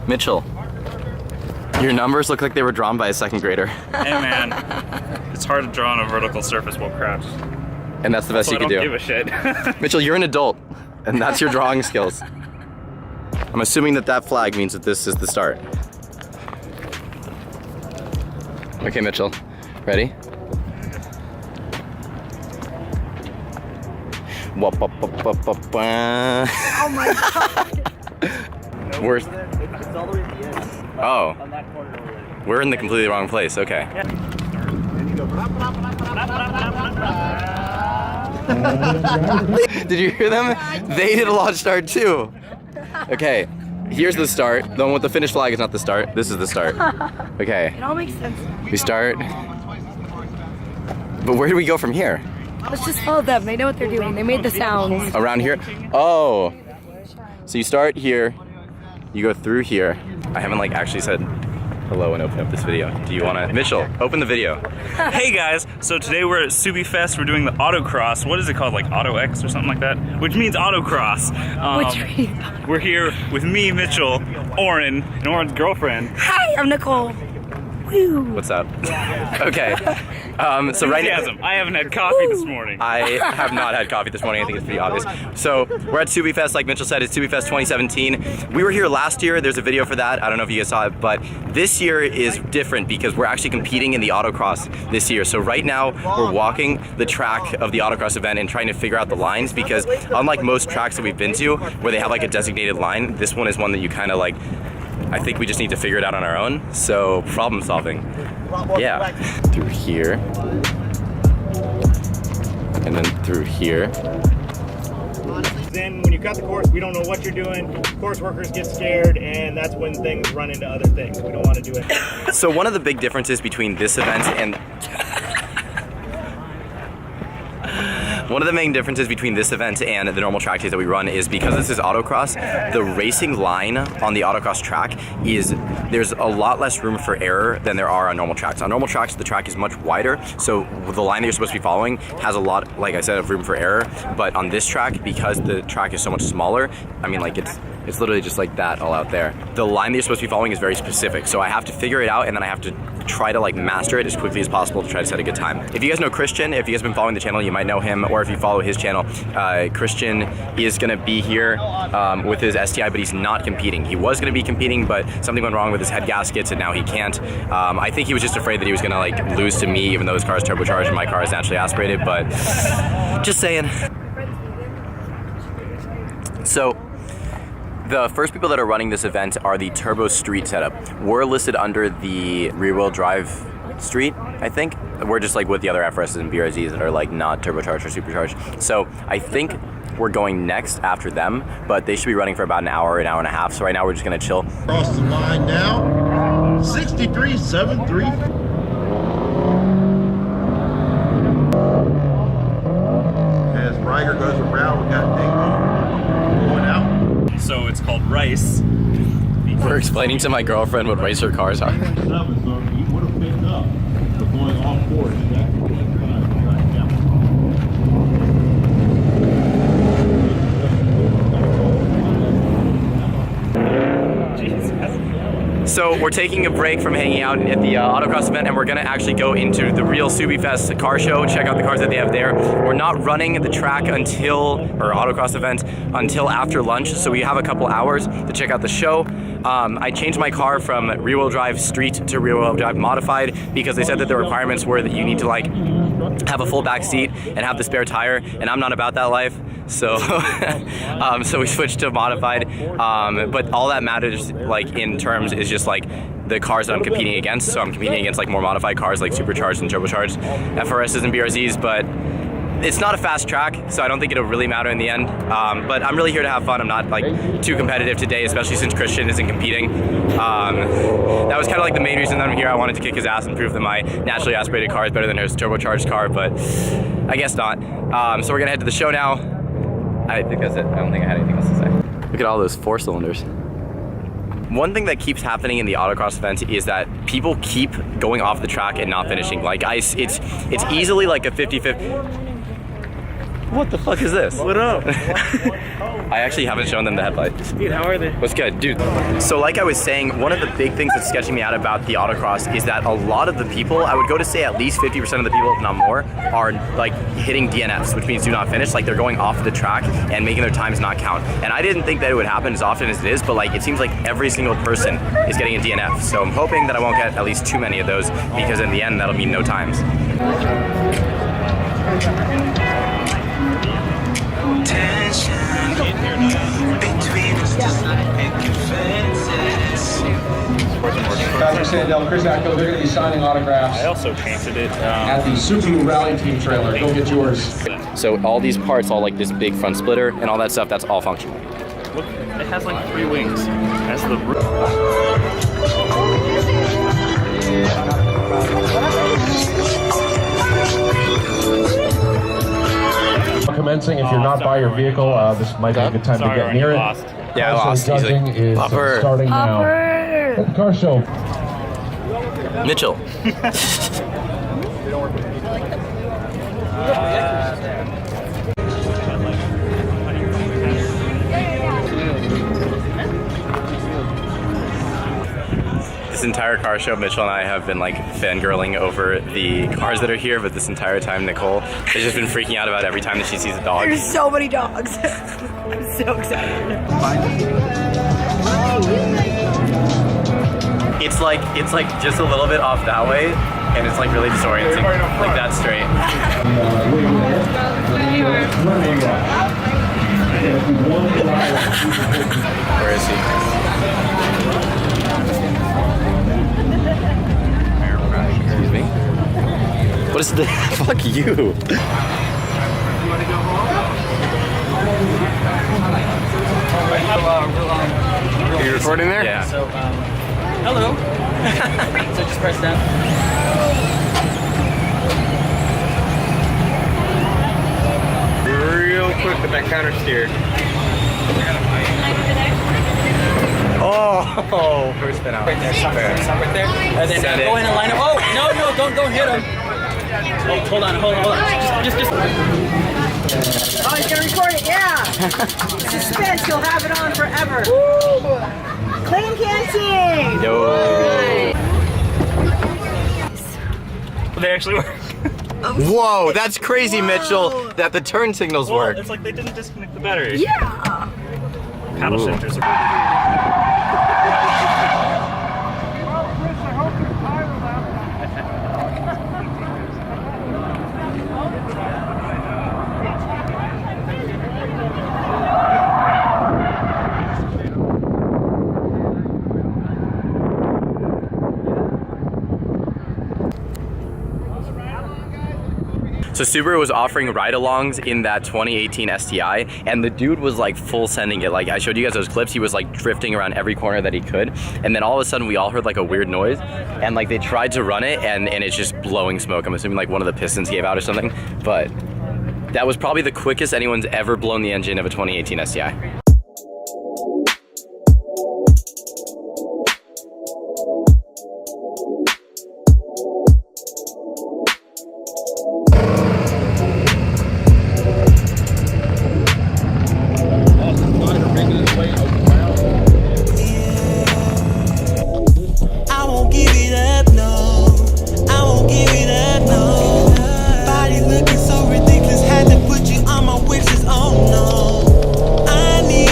Mitchell, your numbers look like they were drawn by a second grader. Hey man, it's hard to draw on a vertical surface while crouched. And that's the best you can do. I don't give a shit. Mitchell, you're an adult, and that's your drawing skills. I'm assuming that that flag means that this is the start. Okay, Mitchell, ready? Oh my god. We're, it's all the way at the end. oh, On that corner over there. we're in the completely wrong place, okay. And you go. Did you hear them? They did a launch start too. Okay, here's the start. The one with the finish flag is not the start. This is the start. Okay. It all makes sense. We start. But where do we go from here? Let's just follow them. They know what they're doing. They made the sounds. Around here? Oh. So you start here. You go through here. I haven't like actually said hello and open up this video. Do you want to? Mitchell, open the video. Hey guys, so today we're at Subiefest. We're doing the Autocross. What is it called? Like Auto X or something like that? Which means Autocross. We're here with me, Mitchell, Oren, and Oren's girlfriend. Hi, I'm Nicole. Woo. What's up? Okay. So right now, I haven't had coffee this morning. I have not had coffee this morning. I think it's pretty obvious. So we're at Subiefest, like Mitchell said. It's Subiefest 2017. We were here last year. There's a video for that. I don't know if you guys saw it, but this year is different because we're actually competing in the Autocross this year. So right now we're walking the track of the Autocross event and trying to figure out the lines, because unlike most tracks that we've been to where they have like a designated line, this one is one that you kind of like, I think we just need to figure it out on our own. So problem solving. Yeah. Through here. And then through here. Then when you cut the course, we don't know what you're doing. Course workers get scared, and that's when things run into other things. We don't want to do it. So one of the big differences between this event and one of the main differences between this event and the normal track days that we run is because this is autocross, the racing line on the autocross track is, there's a lot less room for error than there are on normal tracks. On normal tracks, the track is much wider, so the line that you're supposed to be following has a lot, like I said, of room for error. But on this track, because the track is so much smaller, I mean, like it's literally just like that all out there. The line that you're supposed to be following is very specific, so I have to figure it out and then I have to try to like master it as quickly as possible to try to set a good time. If you guys know Christian, if you guys have been following the channel, you might know him, or if you follow his channel, Christian is gonna be here with his STI, but he's not competing. He was gonna be competing, but something went wrong with his head gaskets and now he can't. I think he was just afraid that he was gonna like lose to me, even though his car is turbocharged and my car is naturally aspirated, but just saying. So, the first people that are running this event are the Turbo Street setup. We're listed under the rear-wheel drive street, I think. We're just like with the other FRSs and BRZs that are like not turbocharged or supercharged. So I think we're going next after them, but they should be running for about an hour and a half. So right now we're just gonna chill. Cross the line now, 63.73. As Ryger goes around, we got Ding going out. So it's called Rice. We're explaining to my girlfriend what racer cars are. So you would have picked up the going off board. So we're taking a break from hanging out at the Autocross event, and we're gonna actually go into the real Subiefest car show, check out the cars that they have there. We're not running the track until, or Autocross event, until after lunch, so we have a couple hours to check out the show. I changed my car from rear-wheel drive street to rear-wheel drive modified because they said that the requirements were that you need to like have a full back seat and have the spare tire, and I'm not about that life. So, so we switched to modified, but all that matters, like in terms, is just like the cars that I'm competing against. So I'm competing against like more modified cars, like supercharged and turbocharged FRSs and BRZs, but it's not a fast track, so I don't think it'll really matter in the end. But I'm really here to have fun. I'm not like too competitive today, especially since Christian isn't competing. That was kind of like the main reason that I'm here. I wanted to kick his ass and prove that my naturally aspirated car is better than his turbocharged car, but I guess not. So we're gonna head to the show now. I think that's it. I don't think I had anything else to say. Look at all those 4 cylinders. one thing that keeps happening in the autocross event is that people keep going off the track and not finishing. Like it's easily like a 50-50. What the fuck is this? What up? I actually haven't shown them the headlights. Dude, how are they? What's good, dude? So like I was saying, one of the big things that's sketching me out about the autocross is that a lot of the people, I would go to say at least 50% of the people, if not more, are like hitting DNFs, which means do not finish. Like they're going off the track and making their times not count. And I didn't think that it would happen as often as it is, but like it seems like every single person is getting a DNF. So I'm hoping that I won't get at least too many of those, because in the end, that'll mean no times. Patrick Sandell, Chris Atko, they're going to be signing autographs I also painted it. at the Subiefest Rally Team trailer. Go get yours. So all these parts, all like this big front splitter and all that stuff, that's all functional. Look, it has like 3 wings. That's the Commencing, if you're not by your vehicle, this might be a good time to get near it. Yeah, I Also, lost judging easily. is Bumper. starting now. At the car show. Mitchell. This entire car show, Mitchell and I have been like fangirling over the cars that are here, but this entire time Nicole has just been freaking out about every time that she sees a dog. There's so many dogs. I'm so excited. It's like just a little bit off that way, and it's like really disorienting. Like that straight. Where is he? Excuse me? What is the fuck you? Are you recording there? Yeah. So, hello. So just press down. Real quick with that counter steer. Oh, first spin out. Right there, stop right there. And then Set go it. in and line up. Oh, no, don't hit him. Oh, hold on. Just. Oh, he's gonna record it, yeah. Suspense, you'll have it on forever. Clean canteen. Yo. They actually work. Whoa, that's crazy, Mitchell, that the turn signals Well, work. it's like they didn't disconnect the battery. Yeah. Paddle shifters are. So Subaru was offering ride-alongs in that 2018 STI, and the dude was like full sending it. Like I showed you guys those clips, he was like drifting around every corner that he could, and then all of a sudden we all heard like a weird noise, and like they tried to run it, and it's just blowing smoke. I'm assuming like one of the pistons gave out or something, but that was probably the quickest anyone's ever blown the engine of a 2018 STI. Body looking so ridiculous, had to put you on my wishes. Oh no, I need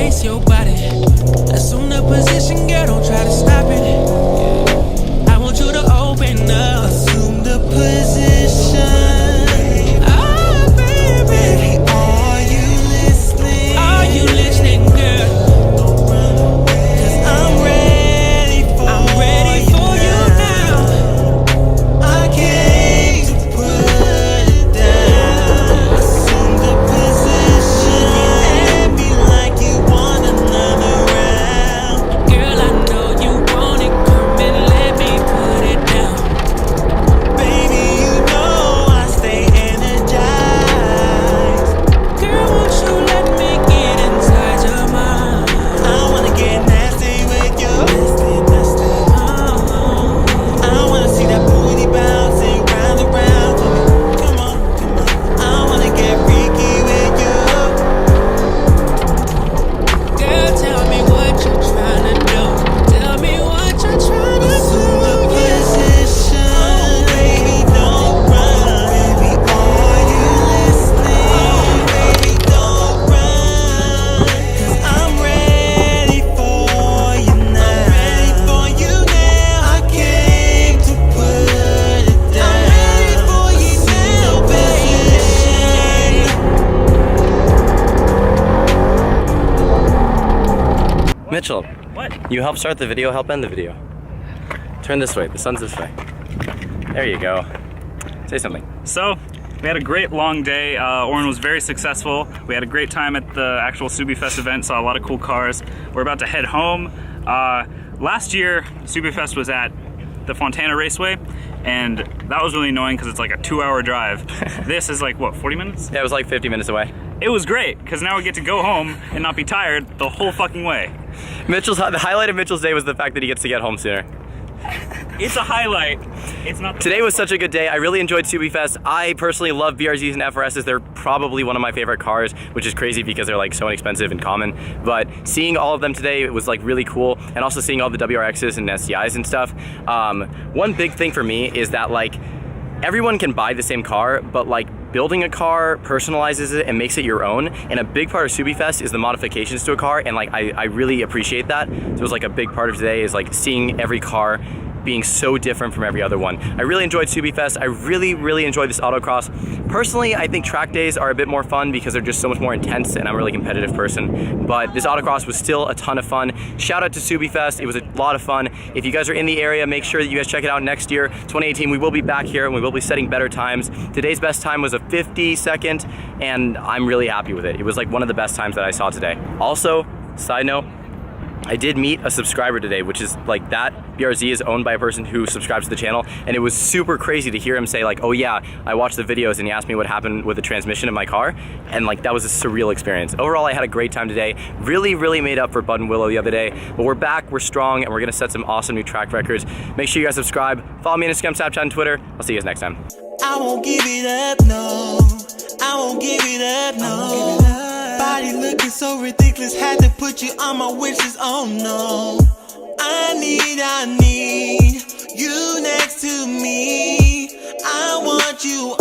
embrace your body. Assume the position, girl, don't try to stop it. I want you to open up. Assume the position. Oh, baby. Are you listening? Are you listening, girl? I'm ready for you now. I came to put it down. Assume the position and be like you want another round. Girl, I know you want it. Come and let me put it down. Baby, you know I stay energized. Girl, won't you let me get inside your mind? I wanna get nasty with you. I wanna see that booty bouncing round and round to me. Come on, come on. I wanna get freaky with you. Girl, tell me what you're trying to do. Tell me what you're trying to do. Assume the position. Oh, baby, don't run. Baby, are you listening? Oh, baby, don't run. 'Cause I'm ready for you now. I'm ready for you now. I came to put it down. I'm ready for you now, baby. Mitchell, What? you help start the video, help end the video. Turn this way, the sun's this way. There you go. Say something. So, we had a great long day. Oren was very successful. We had a great time at the actual Subiefest event, saw a lot of cool cars. We're about to head home. Last year, Subiefest was at the Fontana Raceway, and that was really annoying because it's like a 2-hour drive. This is like, what, 40 minutes? Yeah, it was like 50 minutes away. It was great, because now we get to go home and not be tired the whole fucking way. The highlight of Mitchell's day was the fact that he gets to get home sooner. It's a highlight. It's not. Today was such a good day. I really enjoyed Subiefest. I personally love BRZs and FRSs. They're probably one of my favorite cars, which is crazy because they're like so inexpensive and common. But seeing all of them today was like really cool, and also seeing all the WRXs and STIs and stuff. One big thing for me is that like everyone can buy the same car, but like building a car personalizes it and makes it your own. And a big part of Subiefest is the modifications to a car, and like I really appreciate that. So it was like a big part of today is like seeing every car being so different from every other one. I really enjoyed Subiefest. I really enjoyed this autocross. Personally, I think track days are a bit more fun because they're just so much more intense, and I'm a really competitive person. But this autocross was still a ton of fun. Shout out to Subiefest. It was a lot of fun. If you guys are in the area, make sure that you guys check it out next year. 2018, we will be back here and we will be setting better times. Today's best time was a 52nd, and I'm really happy with it. It was like one of the best times that I saw today. Also, side note, I did meet a subscriber today, which is like that BRZ is owned by a person who subscribes to the channel, and it was super crazy to hear him say like, oh yeah, I watched the videos, and he asked me what happened with the transmission in my car, and like that was a surreal experience. Overall, I had a great time today. Really made up for Bud and Willow the other day, but we're back, we're strong, and we're gonna set some awesome new track records. Make sure you guys subscribe, follow me on Instagram, Snapchat, and Twitter. I'll see you guys next time. I won't give it up, no. I won't give it up, no. Body looking so ridiculous, had to put you on my wishes, oh no. I need you next to me. I want you